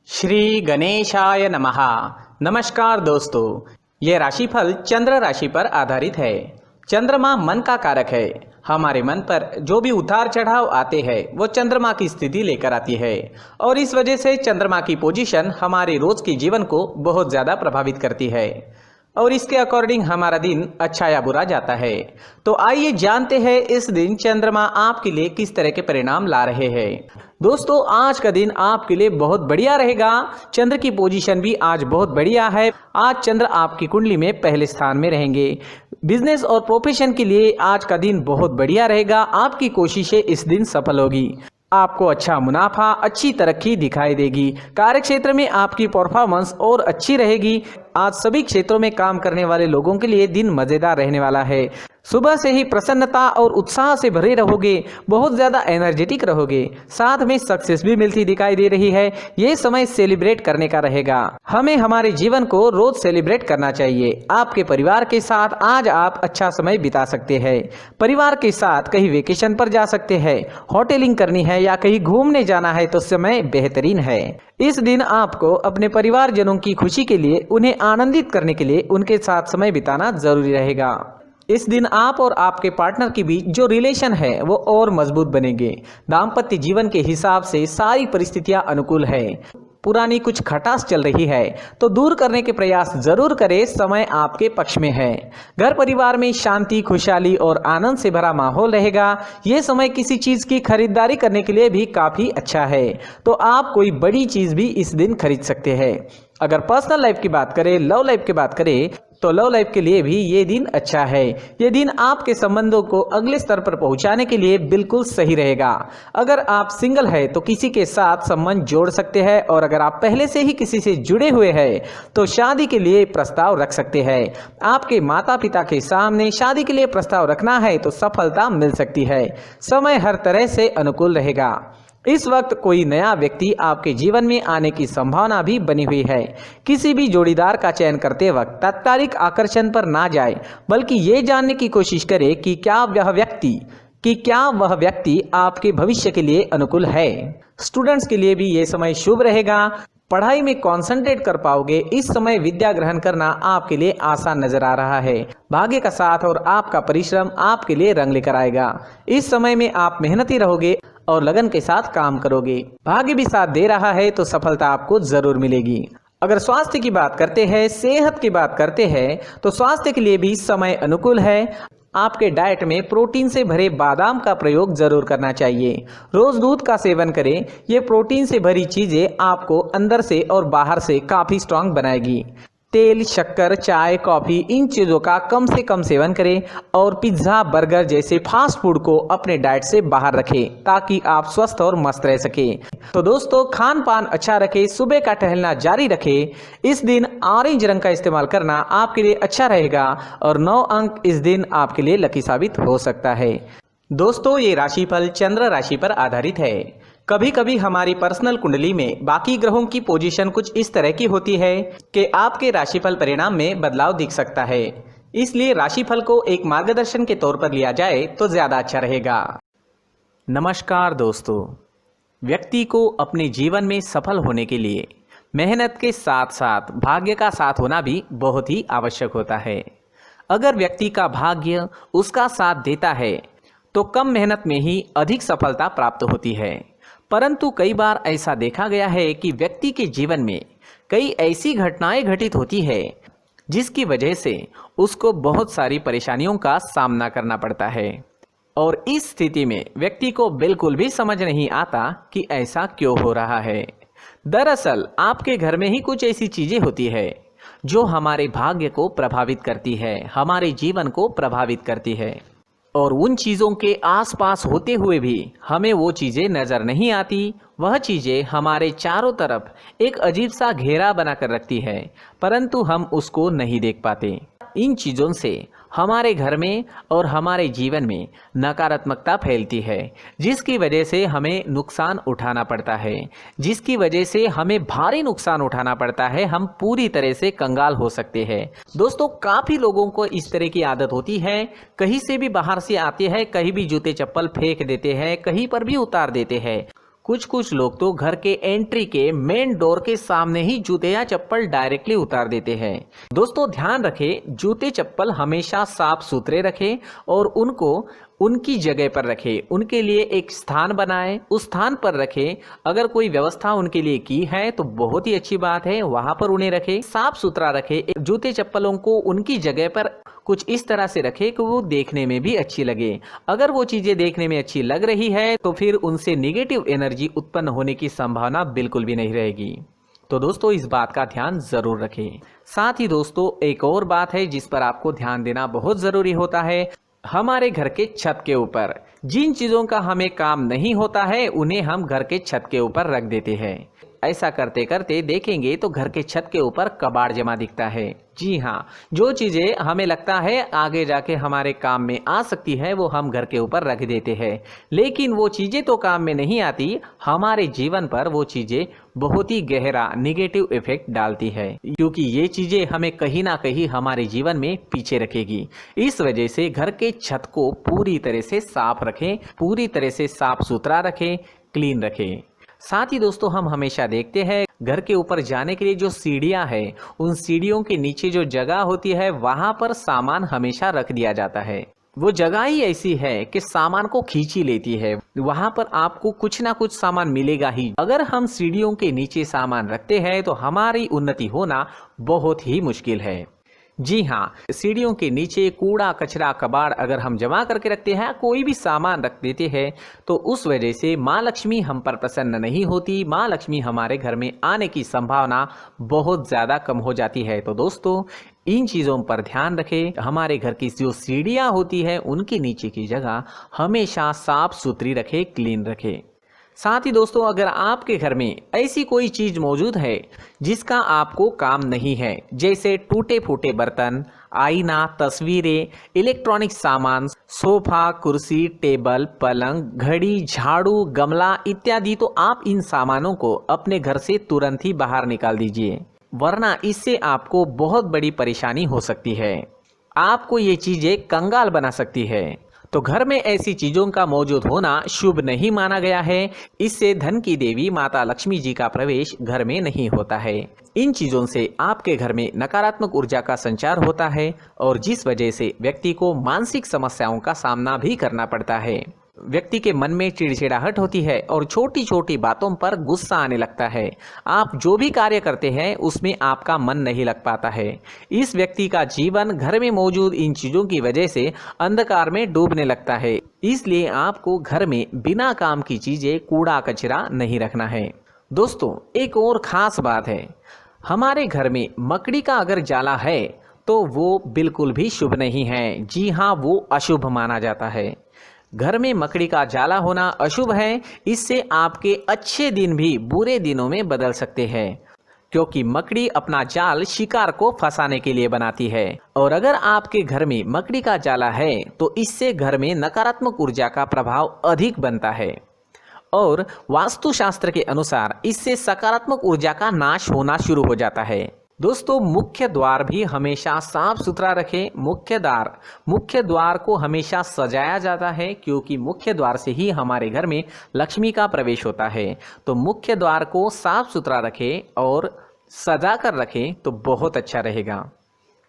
श्री गणेशाय नमः। नमस्कार दोस्तों, ये राशिफल चंद्र राशि पर आधारित है। चंद्रमा मन का कारक है। हमारे मन पर जो भी उतार चढ़ाव आते हैं वो चंद्रमा की स्थिति लेकर आती है और इस वजह से चंद्रमा की पोजीशन हमारे रोज के जीवन को बहुत ज़्यादा प्रभावित करती है और इसके अकॉर्डिंग हमारा दिन अच्छा या बुरा जाता है। तो आइए जानते हैं इस दिन चंद्रमा आपके लिए किस तरह के परिणाम ला रहे हैं। दोस्तों, आज का दिन आपके लिए बहुत बढ़िया रहेगा। चंद्र की पोजीशन भी आज बहुत बढ़िया है। आज चंद्र आपकी कुंडली में पहले स्थान में रहेंगे। बिजनेस और प्रोफेशन के लिए आज का दिन बहुत बढ़िया रहेगा। आपकी कोशिशें इस दिन सफल होगी। आपको अच्छा मुनाफा, अच्छी तरक्की दिखाई देगी। कार्य क्षेत्र में आपकी परफॉर्मेंस और अच्छी रहेगी। आज सभी क्षेत्रों में काम करने वाले लोगों के लिए दिन मजेदार रहने वाला है। सुबह से ही प्रसन्नता और उत्साह से भरे रहोगे, बहुत ज़्यादा एनर्जेटिक रहोगे, साथ में सक्सेस भी मिलती दिखाई दे रही है। ये समय सेलिब्रेट करने का रहेगा। हमें हमारे जीवन को रोज सेलिब्रेट करना चाहिए। आपके परिवार के साथ आज आप अच्छा समय बिता सकते हैं। परिवार के साथ कहीं वेकेशन पर जा सकते हैं, होटलिंग करनी है या कहीं घूमने जाना है तो समय बेहतरीन है। इस दिन आपको अपने परिवारजनों की खुशी के लिए, उन्हें आनंदित करने के लिए उनके साथ समय बिताना जरूरी रहेगा। इस दिन आप और आपके पार्टनर के बीच जो रिलेशन है वो और मजबूत बनेंगे। दाम्पत्य जीवन के हिसाब से सारी परिस्थितियां अनुकूल है। पुरानी कुछ खटास चल रही है तो दूर करने के प्रयास जरूर करें। समय आपके पक्ष में है। घर परिवार में शांति, खुशहाली और आनंद से भरा माहौल रहेगा। ये समय किसी चीज की खरीदारी करने के लिए भी काफी अच्छा है, तो आप कोई बड़ी चीज भी इस दिन खरीद सकते हैं। अगर पर्सनल लाइफ की बात करें, लव लाइफ की बात करें तो लव लाइफ के लिए भी ये दिन अच्छा है। ये दिन आपके संबंधों को अगले स्तर पर पहुंचाने के लिए बिल्कुल सही रहेगा। अगर आप सिंगल है तो किसी के साथ संबंध जोड़ सकते हैं और अगर आप पहले से ही किसी से जुड़े हुए हैं तो शादी के लिए प्रस्ताव रख सकते हैं। आपके माता पिता के सामने शादी के लिए प्रस्ताव रखना है तो सफलता मिल सकती है। समय हर तरह से अनुकूल रहेगा। इस वक्त कोई नया व्यक्ति आपके जीवन में आने की संभावना भी बनी हुई है। किसी भी जोड़ीदार का चयन करते वक्त तात्कालिक आकर्षण पर ना जाए, बल्कि ये जानने की कोशिश करें कि क्या वह व्यक्ति आपके भविष्य के लिए अनुकूल है। स्टूडेंट्स के लिए भी ये समय शुभ रहेगा। पढ़ाई में कंसंट्रेट कर पाओगे। इस समय विद्या ग्रहण करना आपके लिए आसान नजर आ रहा है। भाग्य का साथ और आपका परिश्रम आपके लिए रंग लेकर आएगा। इस समय में आप मेहनती रहोगे और लगन के साथ काम करोगे। भाग्य भी साथ दे रहा है तो सफलता आपको जरूर मिलेगी। अगर स्वास्थ्य की बात करते हैं, सेहत की बात करते हैं तो स्वास्थ्य के लिए भी समय अनुकूल है। आपके डाइट में प्रोटीन से भरे बादाम का प्रयोग जरूर करना चाहिए। रोज दूध का सेवन करें। ये प्रोटीन से भरी चीजें आपको अंदर से और बाहर से काफी स्ट्रांग बनाएगी। तेल, शक्कर, चाय, कॉफी, इन चीज़ों का कम से कम सेवन करें और पिज्ज़ा, बर्गर जैसे फास्ट फूड को अपने डाइट से बाहर रखें ताकि आप स्वस्थ और मस्त रह सकें। तो दोस्तों, खान पान अच्छा रखें, सुबह का टहलना जारी रखें। इस दिन ऑरेंज रंग का इस्तेमाल करना आपके लिए अच्छा रहेगा और 9 अंक इस दिन आपके लिए लकी साबित हो सकता है। दोस्तों, ये राशिफल चंद्र राशि पर आधारित है। कभी कभी हमारी पर्सनल कुंडली में बाकी ग्रहों की पोजीशन कुछ इस तरह की होती है कि आपके राशिफल परिणाम में बदलाव दिख सकता है। इसलिए राशिफल को एक मार्गदर्शन के तौर पर लिया जाए तो ज्यादा अच्छा रहेगा। नमस्कार दोस्तों, व्यक्ति को अपने जीवन में सफल होने के लिए मेहनत के साथ साथ भाग्य का साथ होना भी बहुत ही आवश्यक होता है। अगर व्यक्ति का भाग्य उसका साथ देता है तो कम मेहनत में ही अधिक सफलता प्राप्त होती है। परंतु कई बार ऐसा देखा गया है कि व्यक्ति के जीवन में कई ऐसी घटनाएं घटित होती है जिसकी वजह से उसको बहुत सारी परेशानियों का सामना करना पड़ता है और इस स्थिति में व्यक्ति को बिल्कुल भी समझ नहीं आता कि ऐसा क्यों हो रहा है। दरअसल आपके घर में ही कुछ ऐसी चीजें होती है जो हमारे भाग्य को प्रभावित करती है, हमारे जीवन को प्रभावित करती है और उन चीज़ों के आसपास होते हुए भी हमें वो चीज़ें नज़र नहीं आती। वह चीज़ें हमारे चारों तरफ एक अजीब सा घेरा बनाकर रखती है, परंतु हम उसको नहीं देख पाते। इन चीज़ों से हमारे घर में और हमारे जीवन में नकारात्मकता फैलती है, जिसकी वजह से हमें नुकसान उठाना पड़ता है, जिसकी वजह से हमें भारी नुकसान उठाना पड़ता है। हम पूरी तरह से कंगाल हो सकते हैं। दोस्तों, काफ़ी लोगों को इस तरह की आदत होती है। कहीं से भी बाहर से आते हैं, कहीं भी जूते चप्पल फेंक देते हैं, कहीं पर भी उतार देते हैं। कुछ कुछ लोग तो घर के एंट्री के मेन डोर के सामने ही जूते या चप्पल डायरेक्टली उतार देते हैं। दोस्तों ध्यान रखें, जूते चप्पल हमेशा साफ सुथरे रखें और उनको उनकी जगह पर रखें। उनके लिए एक स्थान बनाएं, उस स्थान पर रखें। अगर कोई व्यवस्था उनके लिए की है तो बहुत ही अच्छी बात है, वहां पर उन्हें रखें, साफ सुथरा रखें। जूते चप्पलों को उनकी जगह पर कुछ इस तरह से रखें कि वो देखने में भी अच्छी लगे। अगर वो चीजें देखने में अच्छी लग रही है तो फिर उनसे नेगेटिव एनर्जी उत्पन्न होने की संभावना बिल्कुल भी नहीं रहेगी। तो दोस्तों इस बात का ध्यान जरूर रखें। साथ ही दोस्तों एक और बात है जिस पर आपको ध्यान देना बहुत जरूरी होता है। हमारे घर के छत के ऊपर जिन चीजों का हमें काम नहीं होता है उन्हें हम घर के छत के ऊपर रख देते हैं। ऐसा करते करते देखेंगे तो घर के छत के ऊपर कबाड़ जमा दिखता है। जी हाँ, जो चीजें हमें लगता है आगे जाके हमारे काम में आ सकती है वो हम घर के ऊपर रख देते हैं, लेकिन वो चीजें तो काम में नहीं आती, हमारे जीवन पर वो चीजें बहुत ही गहरा नेगेटिव इफेक्ट डालती है, क्योंकि ये चीजें हमें कहीं ना कहीं हमारे जीवन में पीछे रखेगी। इस वजह से घर के छत को पूरी तरह से साफ रखें, पूरी तरह से साफ सुथरा रखें, क्लीन रखें। साथ ही दोस्तों हम हमेशा देखते हैं घर के ऊपर जाने के लिए जो सीढ़ियां हैं, उन सीढ़ियों के नीचे जो जगह होती है वहां पर सामान हमेशा रख दिया जाता है। वो जगह ही ऐसी है कि सामान को खींच ही लेती है, वहां पर आपको कुछ ना कुछ सामान मिलेगा ही। अगर हम सीढ़ियों के नीचे सामान रखते हैं तो हमारी उन्नति होना बहुत ही मुश्किल है। जी हाँ, सीढ़ियों के नीचे कूड़ा कचरा कबाड़ अगर हम जमा करके रखते हैं, कोई भी सामान रख देते हैं, तो उस वजह से माँ लक्ष्मी हम पर प्रसन्न नहीं होती, माँ लक्ष्मी हमारे घर में आने की संभावना बहुत ज़्यादा कम हो जाती है। तो दोस्तों इन चीज़ों पर ध्यान रखें। हमारे घर की जो सीढ़ियाँ होती है उनके नीचे की जगह हमेशा साफ सुथरी रखें, क्लीन रखें। साथ ही दोस्तों अगर आपके घर में ऐसी कोई चीज मौजूद है जिसका आपको काम नहीं है, जैसे टूटे फूटे बर्तन, आईना, तस्वीरें, इलेक्ट्रॉनिक सामान, सोफा, कुर्सी, टेबल, पलंग, घड़ी, झाड़ू, गमला इत्यादि, तो आप इन सामानों को अपने घर से तुरंत ही बाहर निकाल दीजिए, वरना इससे आपको बहुत बड़ी परेशानी हो सकती है। आपको ये चीजें कंगाल बना सकती है। तो घर में ऐसी चीजों का मौजूद होना शुभ नहीं माना गया है। इससे धन की देवी माता लक्ष्मी जी का प्रवेश घर में नहीं होता है। इन चीजों से आपके घर में नकारात्मक ऊर्जा का संचार होता है और जिस वजह से व्यक्ति को मानसिक समस्याओं का सामना भी करना पड़ता है। व्यक्ति के मन में चिड़चिड़ाहट होती है और छोटी छोटी बातों पर गुस्सा आने लगता है। आप जो भी कार्य करते हैं उसमें आपका मन नहीं लग पाता है। इस व्यक्ति का जीवन घर में मौजूद इन चीजों की वजह से अंधकार में डूबने लगता है। इसलिए आपको घर में बिना काम की चीजें, कूड़ा कचरा नहीं रखना है। दोस्तों एक और खास बात है, हमारे घर में मकड़ी का अगर जाला है तो वो बिल्कुल भी शुभ नहीं है। जी हाँ, वो अशुभ माना जाता है। घर में मकड़ी का जाला होना अशुभ है। इससे आपके अच्छे दिन भी बुरे दिनों में बदल सकते हैं, क्योंकि मकड़ी अपना जाल शिकार को फंसाने के लिए बनाती है। और अगर आपके घर में मकड़ी का जाला है तो इससे घर में नकारात्मक ऊर्जा का प्रभाव अधिक बनता है और वास्तुशास्त्र के अनुसार इससे सकारात्मक ऊर्जा का नाश होना शुरू हो जाता है। दोस्तों मुख्य द्वार भी हमेशा साफ सुथरा रखें। मुख्य द्वार को हमेशा सजाया जाता है, क्योंकि मुख्य द्वार से ही हमारे घर में लक्ष्मी का प्रवेश होता है। तो मुख्य द्वार को साफ सुथरा रखें और सजा कर रखें तो बहुत अच्छा रहेगा।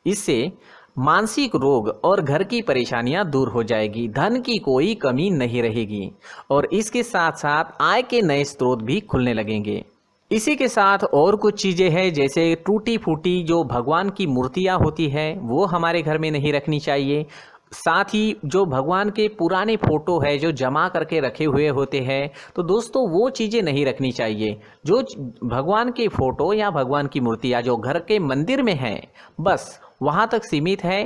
इससे मानसिक रोग और घर की परेशानियां दूर हो जाएगी, धन की कोई कमी नहीं रहेगी और इसके साथ साथ आय के नए स्रोत भी खुलने लगेंगे। इसी के साथ और कुछ चीज़ें हैं, जैसे टूटी फूटी जो भगवान की मूर्तियां होती है वो हमारे घर में नहीं रखनी चाहिए। साथ ही जो भगवान के पुराने फोटो है जो जमा करके रखे हुए होते हैं, तो दोस्तों वो चीज़ें नहीं रखनी चाहिए। जो भगवान के फोटो या भगवान की मूर्तियां जो घर के मंदिर में हैं बस वहाँ तक सीमित है।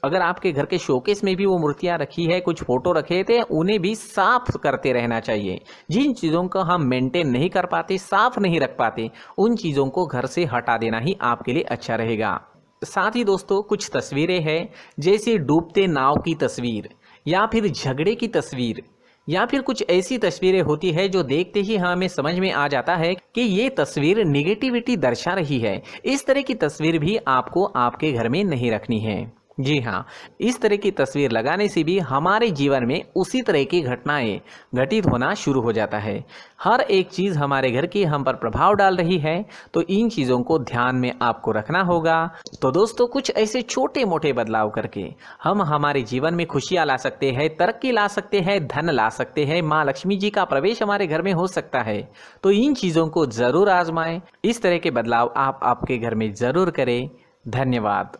अगर आपके घर के शोकेस में भी वो मूर्तियां रखी है, कुछ फोटो रखे थे, उन्हें भी साफ करते रहना चाहिए। जिन चीज़ों को हम मेंटेन नहीं कर पाते, साफ नहीं रख पाते, उन चीज़ों को घर से हटा देना ही आपके लिए अच्छा रहेगा। साथ ही दोस्तों कुछ तस्वीरें हैं, जैसे डूबते नाव की तस्वीर या फिर झगड़े की तस्वीर या फिर कुछ ऐसी तस्वीरें होती है जो देखते ही हमें समझ में आ जाता है कि ये तस्वीर निगेटिविटी दर्शा रही है। इस तरह की तस्वीर भी आपको आपके घर में नहीं रखनी है। जी हाँ, इस तरह की तस्वीर लगाने से भी हमारे जीवन में उसी तरह की घटनाएं घटित होना शुरू हो जाता है। हर एक चीज़ हमारे घर की हम पर प्रभाव डाल रही है, तो इन चीज़ों को ध्यान में आपको रखना होगा। तो दोस्तों, कुछ ऐसे छोटे मोटे बदलाव करके हम हमारे जीवन में खुशियाँ ला सकते हैं, तरक्की ला सकते हैं, धन ला सकते हैं, माँ लक्ष्मी जी का प्रवेश हमारे घर में हो सकता है। तो इन चीज़ों को ज़रूर आजमाएं। इस तरह के बदलाव आप आपके घर में ज़रूर करें। धन्यवाद।